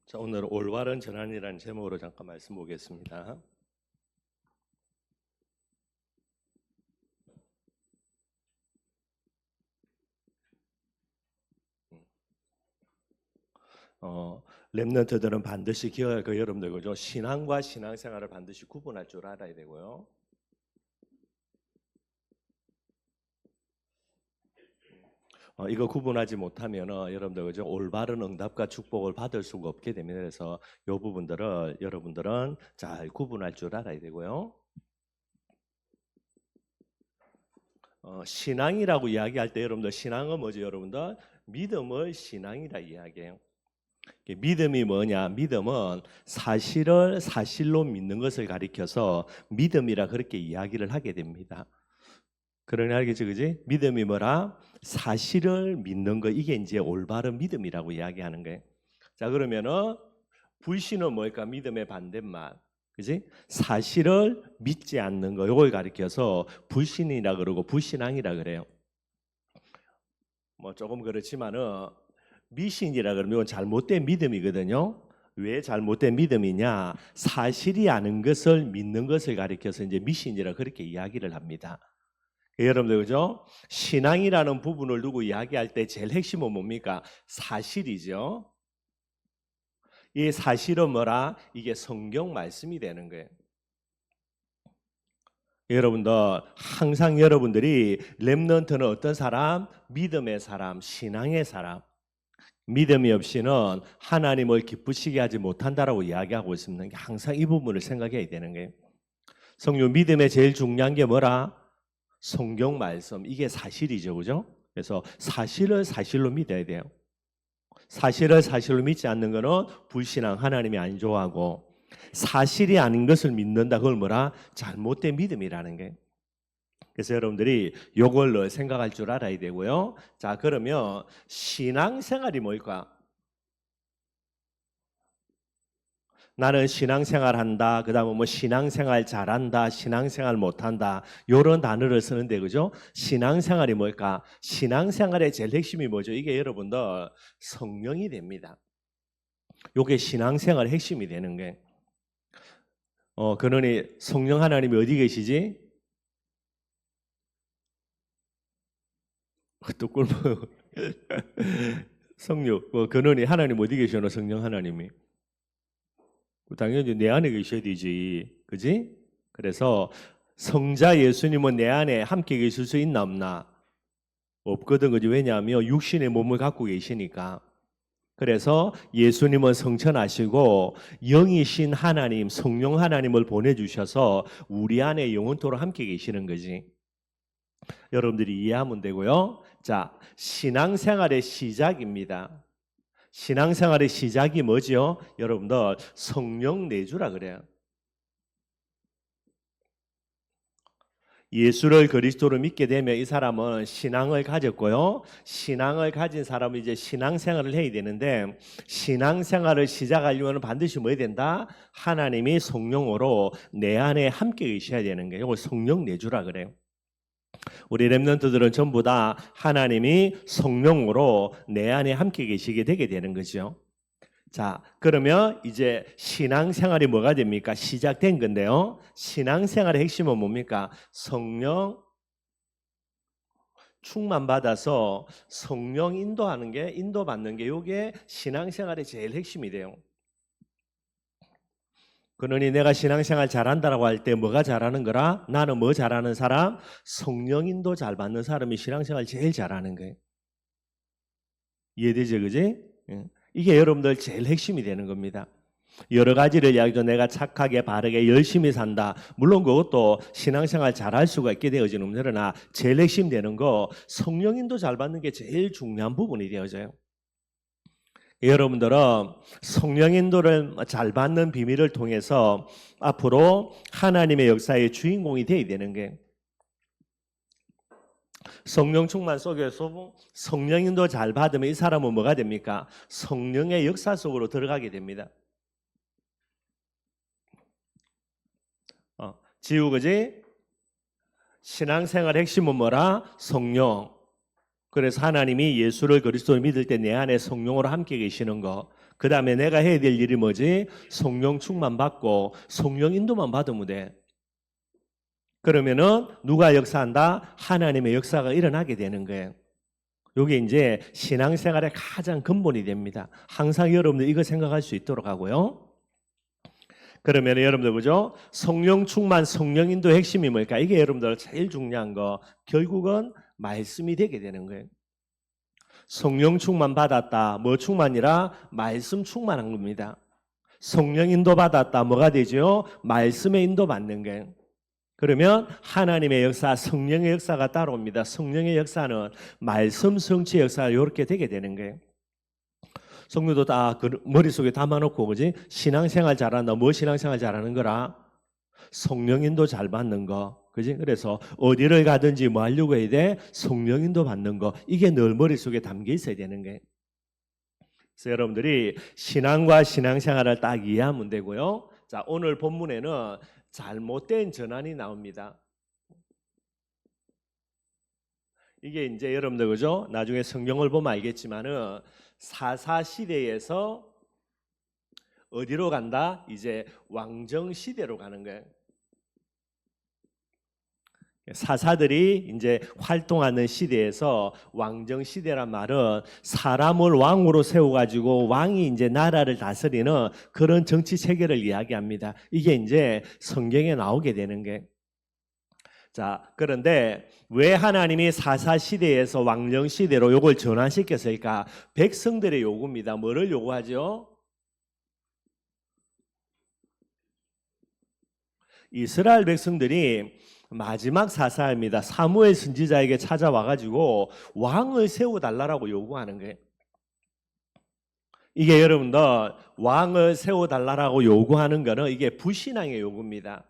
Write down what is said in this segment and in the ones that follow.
자, 오늘 올바른 전환이라는 제목으로 잠깐 말씀 보겠습니다. 렘넌트들은 반드시 기억할 거 여러분들 그죠? 신앙과 신앙생활을 반드시 구분할 줄 알아야 되고요. 이거 구분하지 못하면 여러분들 그죠? 올바른 응답과 축복을 받을 수가 없게 됩니다. 그래서 이 부분들을 여러분들은 잘 구분할 줄 알아야 되고요. 신앙이라고 이야기할 때 여러분들 신앙은 뭐죠? 여러분들 믿음을 신앙이라 이야기해요. 믿음이 뭐냐? 믿음은 사실을 사실로 믿는 것을 가리켜서 믿음이라 그렇게 이야기를 하게 됩니다. 그러니 알겠지, 그지? 믿음이 뭐라? 사실을 믿는 거, 이게 이제 올바른 믿음이라고 이야기하는 거예요. 자, 그러면은 불신은 뭘까? 믿음의 반대말, 그지? 사실을 믿지 않는 거, 이걸 가리켜서 불신이라 그러고 불신앙이라 그래요. 뭐 조금 그렇지만은 미신이라 그러면 이건 잘못된 믿음이거든요. 왜 잘못된 믿음이냐? 사실이 아닌 것을 믿는 것을 가리켜서 이제 미신이라 그렇게 이야기를 합니다. 여러분들 그죠? 신앙이라는 부분을 두고 이야기할 때 제일 핵심은 뭡니까? 사실이죠. 이 사실은 뭐라? 이게 성경 말씀이 되는 거예요. 여러분들 항상 여러분들이 렘넌트는 어떤 사람? 믿음의 사람, 신앙의 사람. 믿음이 없이는 하나님을 기쁘시게 하지 못한다라고 이야기하고 있습니다. 항상 이 부분을 생각해야 되는 거예요. 성령 믿음의 제일 중요한 게 뭐라? 성경 말씀, 이게 사실이죠, 그죠? 그래서 사실을 사실로 믿어야 돼요. 사실을 사실로 믿지 않는 것은 불신앙, 하나님이 안 좋아하고, 사실이 아닌 것을 믿는다, 그걸 뭐라? 잘못된 믿음이라는 게. 그래서 여러분들이 이걸 생각할 줄 알아야 되고요. 자, 그러면 신앙생활이 뭘까? 나는 신앙생활 한다. 그다음에 뭐 신앙생활 잘한다. 신앙생활 못한다. 이런 단어를 쓰는데 그죠? 신앙생활이 뭘까? 신앙생활의 제일 핵심이 뭐죠? 이게 여러분들 성령이 됩니다. 이게 신앙생활의 핵심이 되는 게. 그러니 성령 하나님이 어디 계시지? 또 꿀먹. 성령, 근원이 하나님 어디 계셔? 성령 하나님이. 당연히 내 안에 계셔야 되지, 그지? 그래서 성자 예수님은 내 안에 함께 계실 수 있나 없나? 없거든, 그지? 왜냐하면 육신의 몸을 갖고 계시니까. 그래서 예수님은 성천하시고 영이신 하나님, 성령 하나님을 보내주셔서 우리 안에 영원토록 함께 계시는 거지. 여러분들이 이해하면 되고요. 자, 신앙생활의 시작입니다. 신앙생활의 시작이 뭐지요? 여러분들 성령 내주라 그래요. 예수를 그리스도로 믿게 되면 이 사람은 신앙을 가졌고요. 신앙을 가진 사람은 이제 신앙생활을 해야 되는데 신앙생활을 시작하려면 반드시 뭐 해야 된다? 하나님이 성령으로 내 안에 함께 계셔야 되는 거예요. 이걸 성령 내주라 그래요. 우리 렘넌트들은 전부 다 하나님이 성령으로 내 안에 함께 계시게 되게 되는 거죠. 자, 그러면 이제 신앙생활이 뭐가 됩니까? 시작된 건데요. 신앙생활의 핵심은 뭡니까? 성령 충만받아서 성령 인도하는 게, 인도받는 게 이게 신앙생활의 제일 핵심이 돼요. 그러니 내가 신앙생활 잘한다라고 할 때 뭐가 잘하는 거라? 나는 뭐 잘하는 사람? 성령 인도 잘 받는 사람이 신앙생활 제일 잘하는 거예요. 이해되죠, 그지? 이게 여러분들 제일 핵심이 되는 겁니다. 여러 가지를 이야기해도 내가 착하게 바르게 열심히 산다. 물론 그것도 신앙생활 잘할 수가 있게 되어지는 그러나 제일 핵심 되는 거 성령 인도 잘 받는 게 제일 중요한 부분이 되어져요. 여러분들은 성령 인도를 잘 받는 비밀을 통해서 앞으로 하나님의 역사의 주인공이 되어야 되는 게 성령 충만 속에서 성령 인도 잘 받으면 이 사람은 뭐가 됩니까? 성령의 역사 속으로 들어가게 됩니다. 지우 그지? 신앙생활 핵심은 뭐라? 성령. 그래서 하나님이 예수를 그리스도를 믿을 때 내 안에 성령으로 함께 계시는 거. 그 다음에 내가 해야 될 일이 뭐지? 성령 충만 받고 성령 인도만 받으면 돼. 그러면은 누가 역사한다? 하나님의 역사가 일어나게 되는 거예요. 이게 이제 신앙생활의 가장 근본이 됩니다. 항상 여러분들 이거 생각할 수 있도록 하고요. 그러면 여러분들 그죠? 성령 충만, 성령 인도 핵심이 뭘까? 이게 여러분들 제일 중요한 거. 결국은 말씀이 되게 되는 거예요. 성령 충만 받았다. 뭐 충만이라? 말씀 충만한 겁니다. 성령 인도 받았다. 뭐가 되죠? 말씀의 인도 받는 거예요. 그러면 하나님의 역사, 성령의 역사가 따라옵니다. 성령의 역사는 말씀 성취의 역사가 이렇게 되게 되는 거예요. 성령도 다 머릿속에 담아놓고 그지? 신앙생활 잘한다. 뭐 신앙생활 잘하는 거라? 성령인도 잘 받는 거. 그지? 그래서 어디를 가든지 뭐 하려고 해야 돼? 성령인도 받는 거. 이게 늘 머릿속에 담겨 있어야 되는 거예요. 그래서 여러분들이 신앙과 신앙생활을 딱 이해하면 되고요. 자, 오늘 본문에는 잘못된 전환이 나옵니다. 이게 이제 여러분들 그죠? 나중에 성경을 보면 알겠지만은 사사 시대에서 어디로 간다? 이제 왕정 시대로 가는 거예요. 사사들이 이제 활동하는 시대에서 왕정 시대란 말은 사람을 왕으로 세워가지고 왕이 이제 나라를 다스리는 그런 정치 체계를 이야기합니다. 이게 이제 성경에 나오게 되는 게. 자, 그런데 왜 하나님이 사사 시대에서 왕정 시대로 요걸 전환시켰을까? 백성들의 요구입니다. 뭐를 요구하죠? 이스라엘 백성들이 마지막 사사입니다. 사무엘 선지자에게 찾아와가지고 왕을 세워달라고 요구하는 거예요. 이게 여러분들 왕을 세워달라고 요구하는 거는 이게 불신앙의 요구입니다.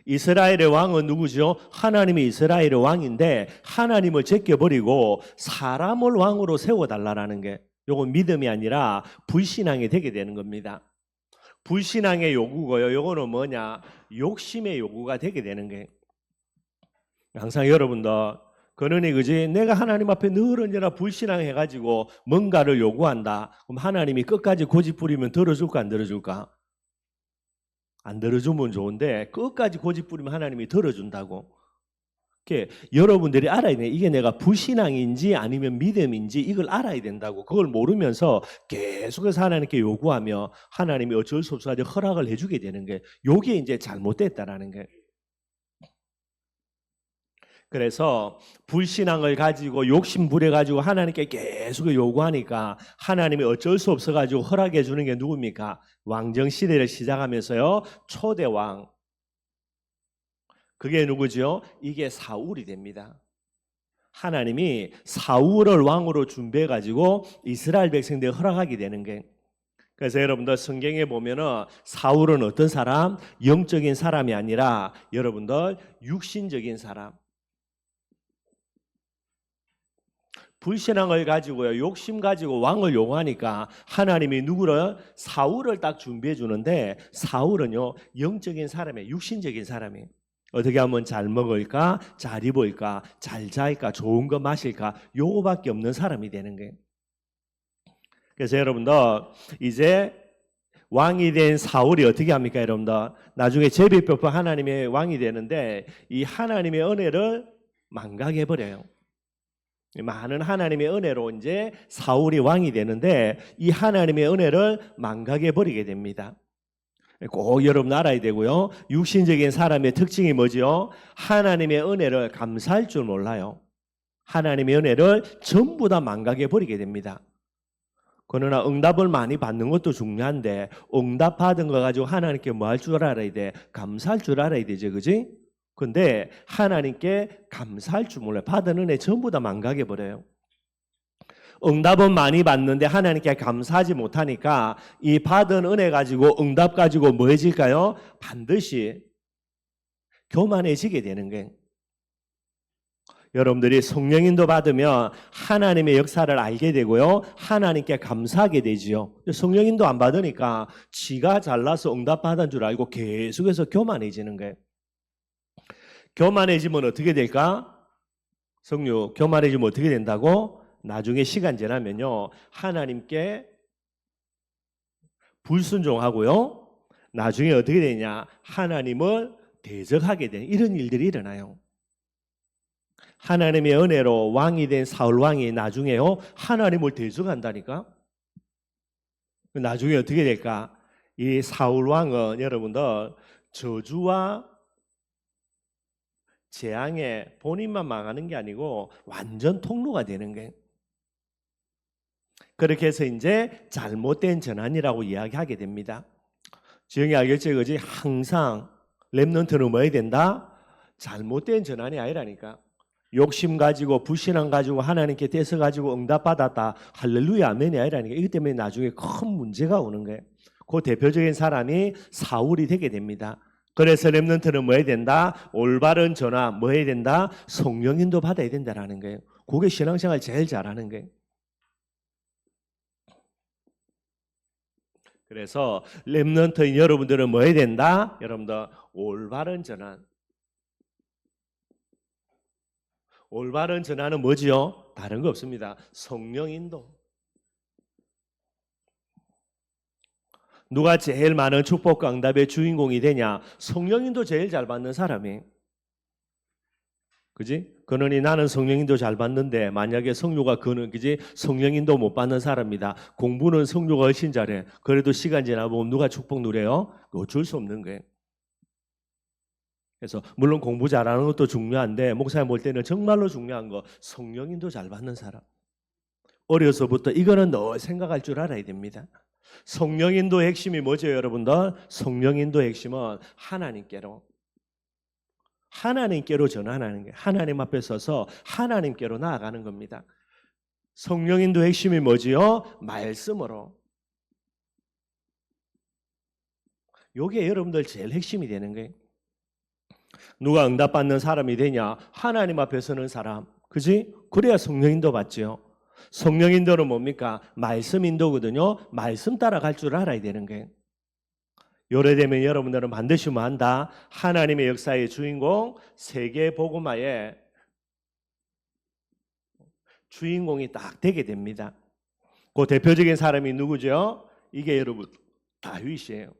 이스라엘의 왕은 누구죠? 하나님이 이스라엘의 왕인데 하나님을 제껴버리고 사람을 왕으로 세워달라는 게 요건 믿음이 아니라 불신앙이 되게 되는 겁니다. 불신앙의 요구고요. 요거는 뭐냐? 욕심의 요구가 되게 되는 거예요. 항상 여러분들 그러니 그지? 내가 하나님 앞에 늘 언제나 불신앙해가지고 뭔가를 요구한다. 그럼 하나님이 끝까지 고집 부리면 들어줄까 안 들어줄까? 안 들어주면 좋은데 끝까지 고집 부리면 하나님이 들어준다고. 여러분들이 알아야 돼. 이게 내가 불신앙인지 아니면 믿음인지 이걸 알아야 된다고. 그걸 모르면서 계속해서 하나님께 요구하며 하나님이 어쩔 수 없어서 허락을 해주게 되는 게 요게 이제 잘못됐다라는 게. 그래서 불신앙을 가지고 욕심 부려가지고 하나님께 계속 요구하니까 하나님이 어쩔 수 없어가지고 허락해 주는 게 누굽니까? 왕정 시대를 시작하면서요 초대왕. 그게 누구죠? 이게 사울이 됩니다. 하나님이 사울을 왕으로 준비해가지고 이스라엘 백성들이 허락하게 되는 게. 그래서 여러분들 성경에 보면은 사울은 어떤 사람? 영적인 사람이 아니라 여러분들 육신적인 사람. 불신앙을 가지고요, 욕심 가지고 왕을 요구하니까 하나님이 누구를? 사울을 딱 준비해 주는데 사울은요 영적인 사람이에요. 육신적인 사람이에요. 어떻게 하면 잘 먹을까? 잘 입을까? 잘 자일까? 좋은 거 마실까? 요거밖에 없는 사람이 되는 거예요. 그래서 여러분들 이제 왕이 된 사울이 어떻게 합니까? 여러분들 나중에 제비뽑혀 하나님의 왕이 되는데 이 하나님의 은혜를 망각해버려요. 많은 하나님의 은혜로 이제 사울이 왕이 되는데 이 하나님의 은혜를 망각해버리게 됩니다. 꼭 여러분 알아야 되고요. 육신적인 사람의 특징이 뭐죠? 하나님의 은혜를 감사할 줄 몰라요. 하나님의 은혜를 전부 다 망각해버리게 됩니다. 그러나 응답을 많이 받는 것도 중요한데 응답 받은 거 가지고 하나님께 뭐 할 줄 알아야 돼? 감사할 줄 알아야 되지, 그지? 근데 하나님께 감사할 줄 몰라요. 받은 은혜 전부 다 망각해버려요. 응답은 많이 받는데 하나님께 감사하지 못하니까 이 받은 은혜 가지고 응답 가지고 뭐 해질까요? 반드시 교만해지게 되는 거예요. 여러분들이 성령인도 받으면 하나님의 역사를 알게 되고요. 하나님께 감사하게 되지요. 성령인도 안 받으니까 지가 잘나서 응답 받은 줄 알고 계속해서 교만해지는 거예요. 교만해지면 어떻게 될까? 성령 교만해지면 어떻게 된다고? 나중에 시간 지나면요 하나님께 불순종하고요 나중에 어떻게 되냐 하나님을 대적하게 되는 이런 일들이 일어나요. 하나님의 은혜로 왕이 된 사울 왕이 나중에요 하나님을 대적한다니까. 나중에 어떻게 될까? 이 사울 왕은 여러분들 저주와 재앙에 본인만 망하는 게 아니고 완전 통로가 되는 거예요. 그렇게 해서 이제 잘못된 전환이라고 이야기하게 됩니다. 지영이 알겠지? 그지? 항상 렘넌트는 뭐 해야 된다? 잘못된 전환이 아니라니까. 욕심 가지고 불신앙 가지고 하나님께 떼서 가지고 응답받았다. 할렐루야 아멘이 아니라니까. 이것 때문에 나중에 큰 문제가 오는 거예요. 그 대표적인 사람이 사울이 되게 됩니다. 그래서 렘넌트는 뭐 해야 된다? 올바른 전환 뭐 해야 된다? 성령인도 받아야 된다라는 거예요. 그게 신앙생활 제일 잘하는 거예요. 그래서 렘넌트인 여러분들은 뭐 해야 된다? 여러분들 올바른 전환. 올바른 전환은 뭐지요? 다른 거 없습니다. 성령 인도. 누가 제일 많은 축복과 응답의 주인공이 되냐? 성령 인도 제일 잘 받는 사람이. 그지? 그러니 나는 성령 인도 잘 받는데 만약에 성료가 그는 그지? 성령 인도 못 받는 사람이다. 공부는 성료가 훨씬 잘해. 그래도 시간 지나보면 누가 축복 누려요? 어쩔 수 없는 거예요. 그래서 물론 공부 잘하는 것도 중요한데 목사님 볼 때는 정말로 중요한 거 성령인도 잘 받는 사람. 어려서부터 이거는 늘 생각할 줄 알아야 됩니다. 성령인도 핵심이 뭐죠 여러분들? 성령인도 핵심은 하나님께로 전환하는 거예요. 하나님 앞에 서서 하나님께로 나아가는 겁니다. 성령인도 핵심이 뭐지요? 말씀으로. 이게 여러분들 제일 핵심이 되는 거예요. 누가 응답받는 사람이 되냐? 하나님 앞에 서는 사람. 그지? 그래야 성령인도 받죠. 성령인도는 뭡니까? 말씀인도거든요. 말씀 따라갈 줄 알아야 되는 거예요. 요래되면 여러분들은 반드시 뭐 한다? 하나님의 역사의 주인공, 세계 복음화의 주인공이 딱 되게 됩니다. 그 대표적인 사람이 누구죠? 이게 여러분 다윗이에요.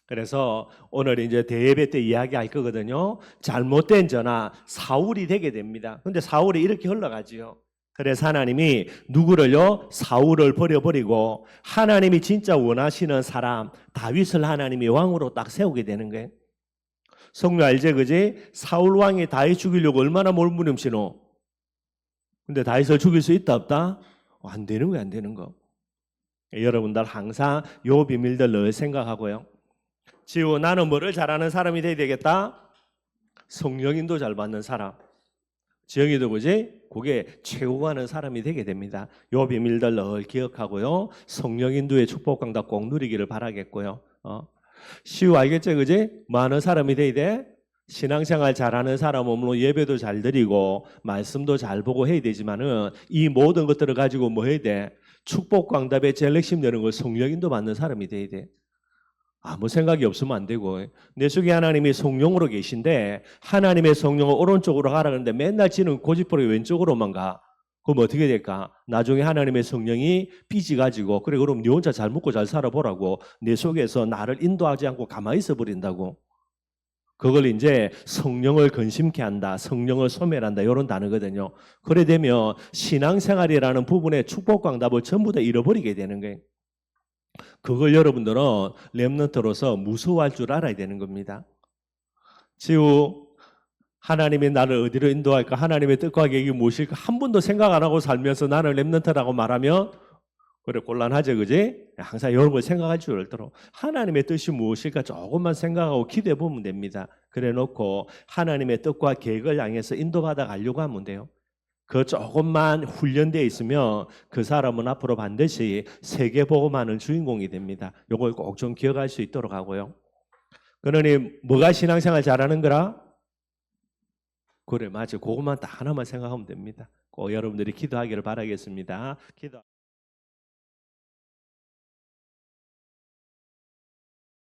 그래서 오늘 이제 대예배 때 이야기할 거거든요. 잘못된 전화 사울이 되게 됩니다. 근데 사울이 이렇게 흘러가지요. 그래서 하나님이 누구를요? 사울을 버려버리고 하나님이 진짜 원하시는 사람 다윗을 하나님이 왕으로 딱 세우게 되는 거예요. 성도 알지 그지? 사울 왕이 다윗 죽이려고 얼마나 몰무림치노. 근데 다윗을 죽일 수 있다 없다? 안 되는 거야 안 되는 거. 여러분들 항상 요 비밀들 늘 생각하고요. 지우 나는 뭐를 잘하는 사람이 돼야 되겠다? 성령인도 잘 받는 사람. 지영이도 그지? 그게 최고하는 사람이 되게 됩니다. 요 비밀들 늘 기억하고요. 성령인도의 축복 강답 꼭 누리기를 바라겠고요. 시우 알겠지 그지? 많은 사람이 돼야 돼? 신앙생활 잘하는 사람은 물론 예배도 잘 드리고 말씀도 잘 보고 해야 되지만은 이 모든 것들을 가지고 뭐 해야 돼? 축복 강답의 제일 핵심 되는 걸 성령인도 받는 사람이 돼야 돼. 아무 생각이 없으면 안 되고 내 속에 하나님이 성령으로 계신데 하나님의 성령을 오른쪽으로 가라 그러는데 맨날 지는 고집부려 왼쪽으로만 가. 그럼 어떻게 될까? 나중에 하나님의 성령이 삐지가지고 그래 그럼 네 혼자 잘 먹고 잘 살아보라고 내 속에서 나를 인도하지 않고 가만히 있어 버린다고. 그걸 이제 성령을 근심케 한다. 성령을 소멸한다. 이런 단어거든요. 그래 되면 신앙생활이라는 부분의 축복과 응답을 전부 다 잃어버리게 되는 거예요. 그걸 여러분들은 렘넌트로서 무서워할 줄 알아야 되는 겁니다. 지우 하나님이 나를 어디로 인도할까? 하나님의 뜻과 계획이 무엇일까? 한 번도 생각 안 하고 살면서 나는 렘넌트라고 말하면 그래 곤란하죠, 그지? 항상 이런 걸 생각할 줄 알도록 하나님의 뜻이 무엇일까? 조금만 생각하고 기도해 보면 됩니다. 그래 놓고 하나님의 뜻과 계획을 향해서 인도받아 가려고 하면 돼요. 그 조금만 훈련되어 있으면 그 사람은 앞으로 반드시 세계 복음하는 주인공이 됩니다. 이걸 꼭 좀 기억할 수 있도록 하고요. 그러니 뭐가 신앙생활 잘하는 거라? 그래 맞아. 그것만 딱 하나만 생각하면 됩니다. 꼭 여러분들이 기도하기를 바라겠습니다. 기도.